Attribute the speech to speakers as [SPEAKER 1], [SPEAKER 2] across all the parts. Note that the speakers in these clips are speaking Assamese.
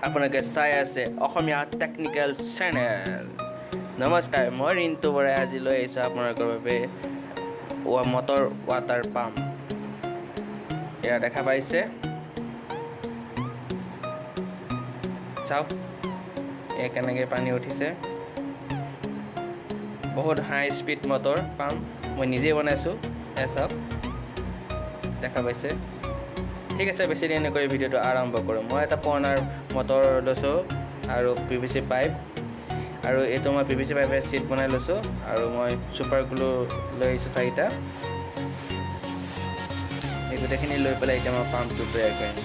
[SPEAKER 1] আপোনালোকে চাই আছে অসমীয়া টেকনিকেল চেনেল। নমস্কাৰ, মই ৰিন্তু বৰাই আজি লৈ আহিছোঁ আপোনালোকৰ বাবে মটৰ ৱাটাৰ পাম্প। এয়া দেখা পাইছে, চাওক এয়া কেনেকৈ পানী উঠিছে। বহুত হাই স্পীড মটৰ পাম্প, মই নিজেই বনাইছোঁ। এয়া চাওক, দেখা পাইছে। ঠিক আছে, বেছি দেৰি নকৰি ভিডিঅ'টো আৰম্ভ কৰোঁ। মই এটা পুৰণা মটৰ লৈছোঁ আৰু PVC পাইপ, আৰু এইটো মই PVC পাইপে চিট বনাই লৈছোঁ, আৰু মই ছুপাৰ গ্লু লৈ আহিছোঁ 4টা। এই গোটেইখিনি লৈ পেলাই এতিয়া মই পাম্পটো তৈয়াৰ কৰিম।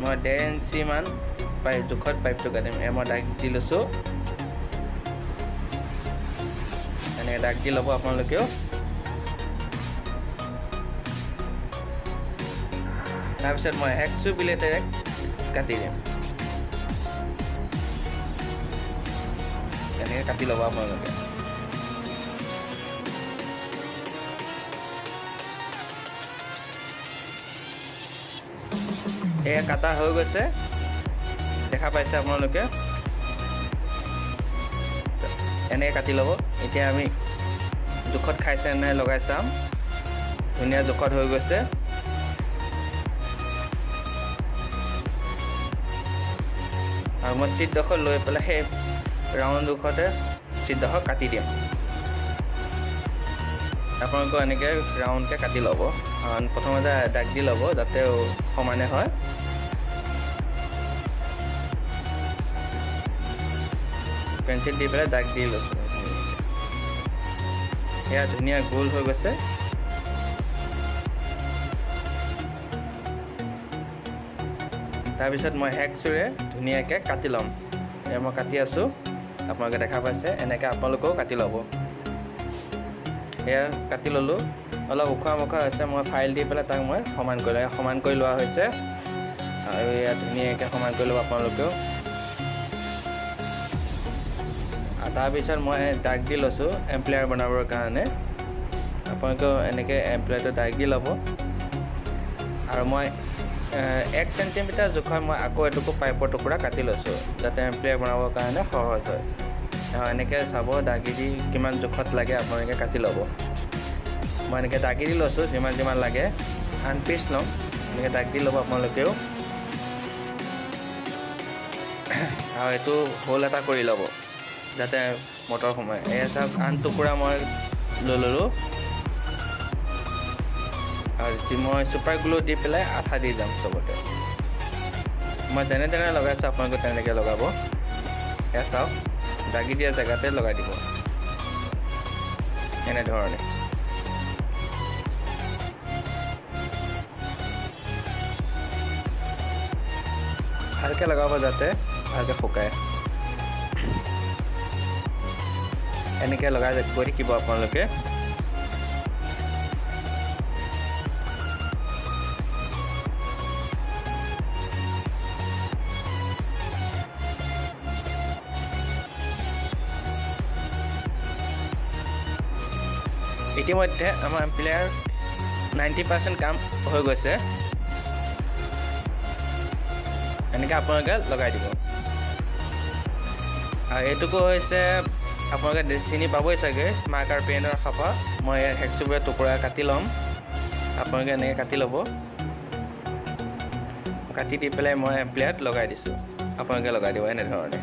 [SPEAKER 1] মই 1.5 ইঞ্চি মান পাইপ জোখত পাইপটো কাটিম। মই দাগ দি লৈছোঁ, এনেকৈ দাগ দি ল'ব আপোনালোকেও। তাৰপিছত মই হেক্সু ব্লেডেৰে কাটি দিম। এনেকৈ কাটি ল'ব আপোনালোকে। এয়া কাটা হৈ গৈছে, দেখা পাইছে আপোনালোকে। এনেকৈ কাটি ল'ব। এতিয়া আমি জোখত খাইছে নাই লগাই চাম। ধুনীয়া জোখত হৈ গৈছে। আৰু মই চিটডোখৰ লৈ পেলাই সেই ৰাউণ্ড জোখতে চিটডোখৰ কাটি দিম। আপোনালোকেও এনেকৈ ৰাউণ্ডকৈ কাটি ল'ব। প্ৰথমতে দাগ দি ল'ব যাতে সমানে হয়। পেঞ্চিল দি পেলাই দাগ দি লৈছোঁ। এয়া ধুনীয়া গোল হৈ গৈছে। তাৰপিছত মই হেক্সুৰে ধুনীয়াকৈ কাটি ল'ম। এয়া মই কাটি আছোঁ, আপোনালোকে দেখা পাইছে। এনেকৈ আপোনালোকেও কাটি ল'ব। এয়া কাটি ল'লোঁ। অলপ ওখোৰা মোখোৰা হৈছে, মই ফাইল দি পেলাই তাক মই সমান কৰি লোৱা হৈছে। আৰু এয়া ধুনীয়াকৈ সমান কৰি ল'ব আপোনালোকেও। তাৰপিছত মই দাগ দি লৈছোঁ এম্প্লিয়াৰ বনাবৰ কাৰণে। আপোনালোকেও এনেকৈ এম্প্লিয়াৰটো দাগ দি ল'ব। আৰু মই 1 চেণ্টিমিটাৰ জোখত মই আকৌ এটুকু পাইপৰ টুকুৰা কাটি লৈছোঁ, যাতে এম্প্লিয়াৰ বনাবৰ কাৰণে সহজ হয়। এনেকৈ চাব, দাগি দি কিমান জোখত লাগে আপোনালোকে কাটি ল'ব। মই এনেকৈ দাগি দি লৈছোঁ, যিমান লাগে। আন পিচ ল'ম, এনেকৈ দাগ দি ল'ব আপোনালোকেও। আৰু এইটো হোল এটা কৰি ল'ব যাতে মটৰ সোমায়। এয়া চাওক, আন টুকুৰা মই লৈ ল'লোঁ। আৰু মই ছুপাৰ গ্লু দি পেলাই আঠা দি যাম চবতে। মই যেনে লগাইছোঁ আপোনালোকে তেনেকৈ লগাব। এয়া চাওক, দাগি দিয়া জেগাতে লগাই দিব এনেধৰণে। ভালকৈ লগাব যাতে ভালকৈ শুকায়। এনেকৈ লগাই গৈ থাকিব আপোনালোকে। ইতিমধ্যে আমাৰ এম্প্লিয়াৰ 90% কাম হৈ গৈছে। এনেকৈ আপোনালোকে লগাই দিব। আৰু এইটোকো হৈছে আপোনালোকে চিনি পাবই চাগে, মাৰ্কাৰ পেনৰ সাফা। মই হেক্সুৰে টুকুৰা কাটি ল'ম। আপোনালোকে এনেকৈ কাটি ল'ব। কাটি দি পেলাই মই এম্প্লিয়াৰত লগাই দিছোঁ। আপোনালোকে লগাই দিব এনেধৰণে।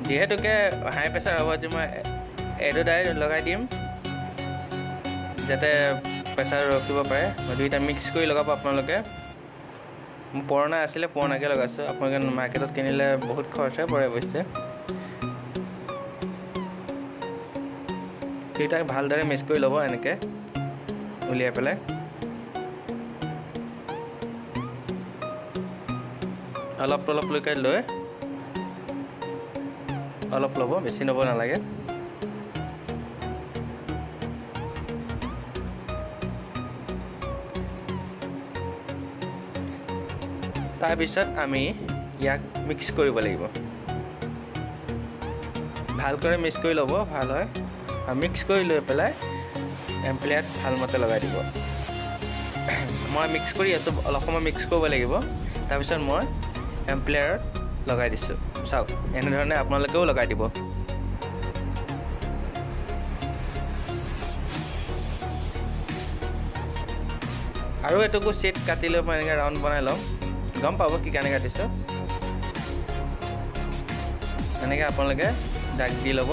[SPEAKER 1] যিহেতুকে হাই প্ৰেছাৰ হ'ব, মই এইটো ডাইৰেক্ট লগাই দিম যাতে প্ৰেছাৰ ৰখিব পাৰে। মই দুইটা মিক্স কৰি লগাব আপোনালোকে। মোৰ পুৰণা আছিলে, পুৰণাকৈ লগাইছোঁ। আপোনালোকে মাৰ্কেটত কিনিলে বহুত খৰচে পৰে অৱশ্যে। দুইটাক ভালদৰে মিক্স কৰি ল'ব, এনেকৈ উলিয়াই পেলাই। অলপলৈকে লৈ অলপ ল'ব, বেছি ল'ব নালাগে। তাৰপিছত আমি ইয়াক মিক্স কৰিব লাগিব। ভালকৈ মিক্স কৰি ল'ব, ভাল হয়। মিক্স কৰি লৈ পেলাই এম্প্লিয়াৰত ভালমতে লগাই দিব মই মিক্স কৰি আছোঁ অলপ সময় মিক্স কৰিব লাগিব তাৰপিছত মই এম্প্লিয়াৰত লগাই দিছোঁ চাওক এনেধৰণে আপোনালোকেও লগাই দিব আৰু এটুকু ছিট কাটি লৈ মই এনেকৈ ৰাউণ্ড বনাই ল'ম গম পাব কি কাৰণে কাটিছোঁ এনেকৈ আপোনালোকে দাগ দি ল'ব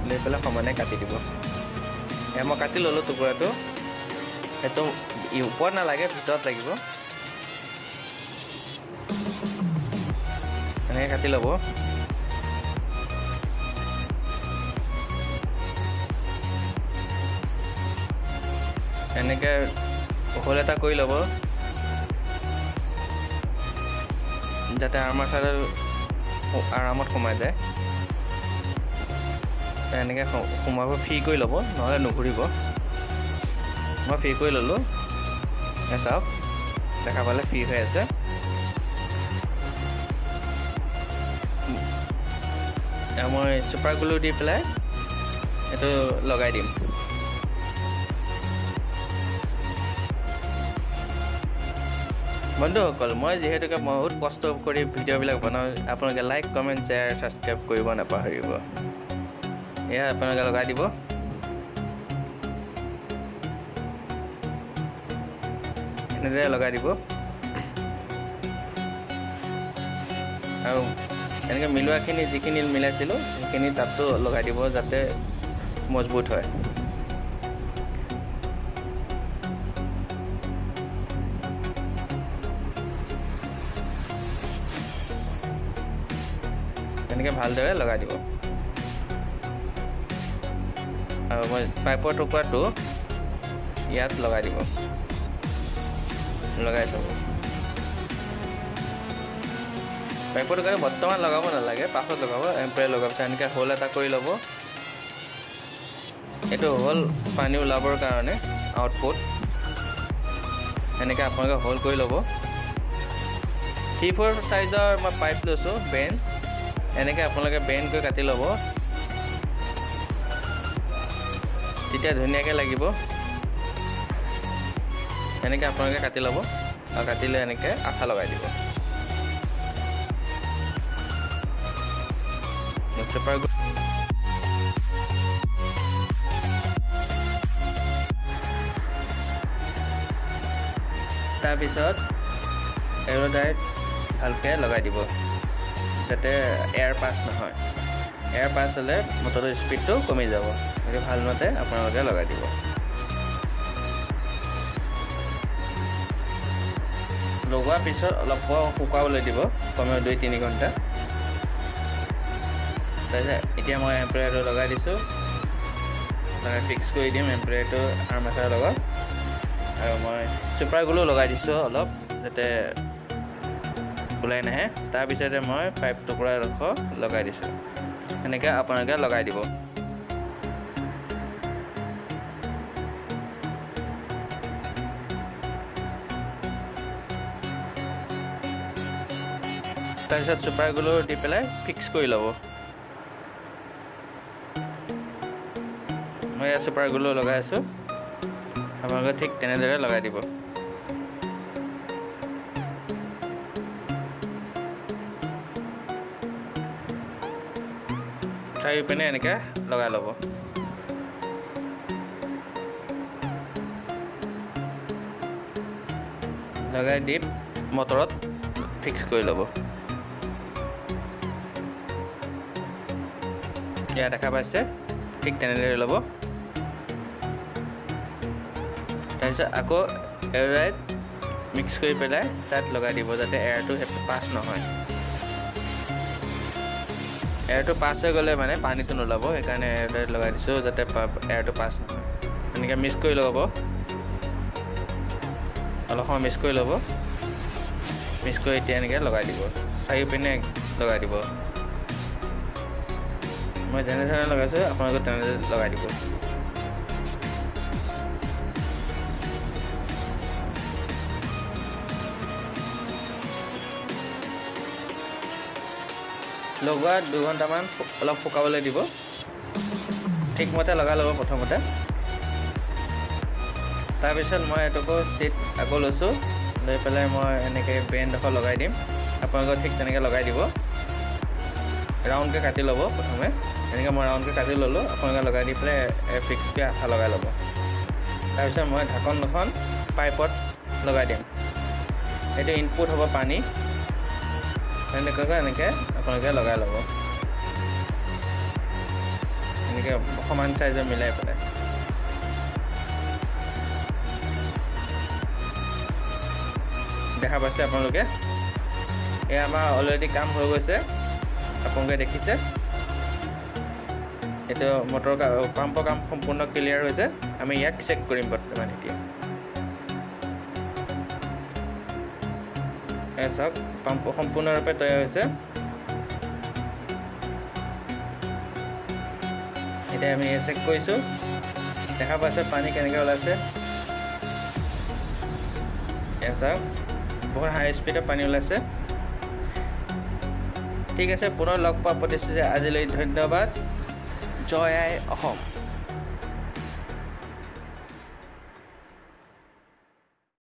[SPEAKER 1] লৈ পেলাই সমানে কাটি দিব মই কাটি ল'লোঁ টুকুৰাটো সেইটো ওপৰত নালাগে ভিতৰত লাগিব এনেকৈ কাটি ল'ব এনেকৈ হোল এটা কৰি ল'ব যাতে আৰ্মাচাৰডাল আৰামত সোমাই যায় এনেকৈ সোমাব ফ্ৰী কৰি ল'ব নহ'লে নুঘূৰিব মই ফ্ৰী কৰি ল'লোঁ চাওক দেখা পালে ফ্ৰী হৈ আছে মই ছুপাৰ গ্লু দি পেলাই এইটো লগাই দিম বন্ধুসকল মই যিহেতুকে বহুত কষ্ট কৰি ভিডিঅ'বিলাক বনাওঁ আপোনালোকে লাইক কমেণ্ট শ্বেয়াৰ ছাবস্ক্ৰাইব কৰিব নাপাহৰিব এয়া আপোনালোকে লগাই দিব এনেদৰে লগাই দিব আৰু এনেকৈ মিলোৱাখিনি যিখিনি মিলাইছিলোঁ সেইখিনি তাতো লগাই দিব যাতে মজবুত হয় এনেকৈ ভালদৰে লগাই দিব আৰু মই পাইপৰ টুকুৰাটো ইয়াত লগাই দিব লগাই চাব পাইপৰ টুকুৰাটো বৰ্তমান লগাব নালাগে পাছত লগাব এম্প্লিয়াৰ লগাব এনেকৈ হোল এটা কৰি ল'ব এইটো হ'ল পানী ওলাবৰ কাৰণে আউটপুট এনেকৈ আপোনালোকে হোল কৰি ল'ব 3/4 সাইজৰ মই পাইপ লৈছোঁ বেণ্ড এনেকৈ আপোনালোকে বেণ্ড কৰি কাটি ল'ব তেতিয়া ধুনীয়াকৈ লাগিব এনেকৈ আপোনালোকে কাটি ল'ব আৰু কাটি লৈ এনেকৈ আঠা লগাই দিব ছুপাৰ গ্লু তাৰপিছত এৰোডাইট ভালকৈ লগাই দিব যাতে এয়াৰ পাছ নহয় এয়াৰ পাছ হ'লে মটৰৰ স্পীডটো কমি যাব গতিকে ভালমতে আপোনালোকে লগাই দিব লগোৱাৰ পিছত অলপ শুকাবলৈ দিব কমেও 2-3 ঘণ্টা তাৰপিছত এতিয়া মই এম্প্লিয়াৰটো লগাই দিছোঁ মানে ফিক্স কৰি দিম এম্প্লিয়াৰটো আৰ্মাচাৰৰ লগত আৰু মই ছুপাৰ গ্লু লগাই দিছোঁ অলপ যাতে ওলাই নাহে তাৰপিছতে মই পাইপ টুকুৰা লগাই দিছোঁ এনেকৈ আপোনালোকে লগাই দিব তাৰপিছত ছুপাৰ গ্লু দি পেলাই ফিক্স কৰি ল'ব মই ইয়াত ছুপাৰ গ্লু লগাই আছোঁ আপোনালোকে ঠিক তেনেদৰে লগাই দিব চাৰিওপিনে এনেকৈ লগাই ল'ব লগাই দি মটৰত ফিক্স কৰি ল'ব এয়া দেখা পাইছে ঠিক তেনেদৰে ল'ব তাৰপিছত আকৌ এৰোডাইট মিক্স কৰি পেলাই তাত লগাই দিব যাতে এয়াৰটো পাছ নহয় এয়াৰটো পাছ হৈ গ'লে মানে পানীটো নোলাব সেইকাৰণে এৰোডাইট লগাই দিছোঁ যাতে এয়াৰটো পাছ নহয় এনেকৈ মিক্স কৰি ল'ব অলপ সময় মিক্স কৰি ল'ব মিক্স কৰি এতিয়া এনেকৈ লগাই দিব চাৰিওপিনে লগাই দিব মই যেনেধৰণে লগাইছোঁ আপোনালোকে তেনেদৰে লগাই দিব লগোৱা 2 ঘণ্টামান অলপ শুকাবলৈ দিব ঠিকমতে লগাই ল'ব প্ৰথমতে তাৰপিছত মই এটুকু চিট আকৌ লৈছোঁ, লৈ পেলাই মই এনেকৈ বেণ্ডডোখৰ লগাই দিম। আপোনালোকে ঠিক তেনেকৈ লগাই দিব। ৰাউণ্ডকৈ কাটি ল'ব প্ৰথমে, এনেকৈ মই ৰাউণ্ডকৈ কাটি ল'লোঁ। আপোনালোকে লগাই দি পেলাই ফিক্সকৈ আঠা লগাই ল'ব। তাৰপিছত মই ঢাকনখন পাইপত লগাই দিম। এইটো ইনপুট হ'ব পানী, এনেকৈ আপোনালোকে লগাই ল'ব। এনেকৈ সমান চাইজৰ মিলাই পেলাই দেখা পাইছে আপোনালোকে। এয়া আমাৰ অলৰেডি কাম হৈ গৈছে, আপোনালোকে দেখিছে। এইটো মটৰ পাম্পৰ কাম সম্পূৰ্ণ ক্লিয়াৰ হৈছে। আমি ইয়াক চেক কৰিম বৰ্তমান এতিয়া। এয়া চাওক, পাম্প সম্পূৰ্ণৰূপে তৈয়াৰ হৈছে। এতিয়া আমি চেক কৰিছোঁ, দেখা পাইছে পানী কেনেকৈ ওলাইছে। এয়া চাওক, বহুত হাই স্পীডত পানী ওলাইছে। ঠিক আছে, পুনৰ লগ পোৱা প্ৰতিশ্ৰুতি আজিলৈ ধন্যবাদ। জয় আই অসম।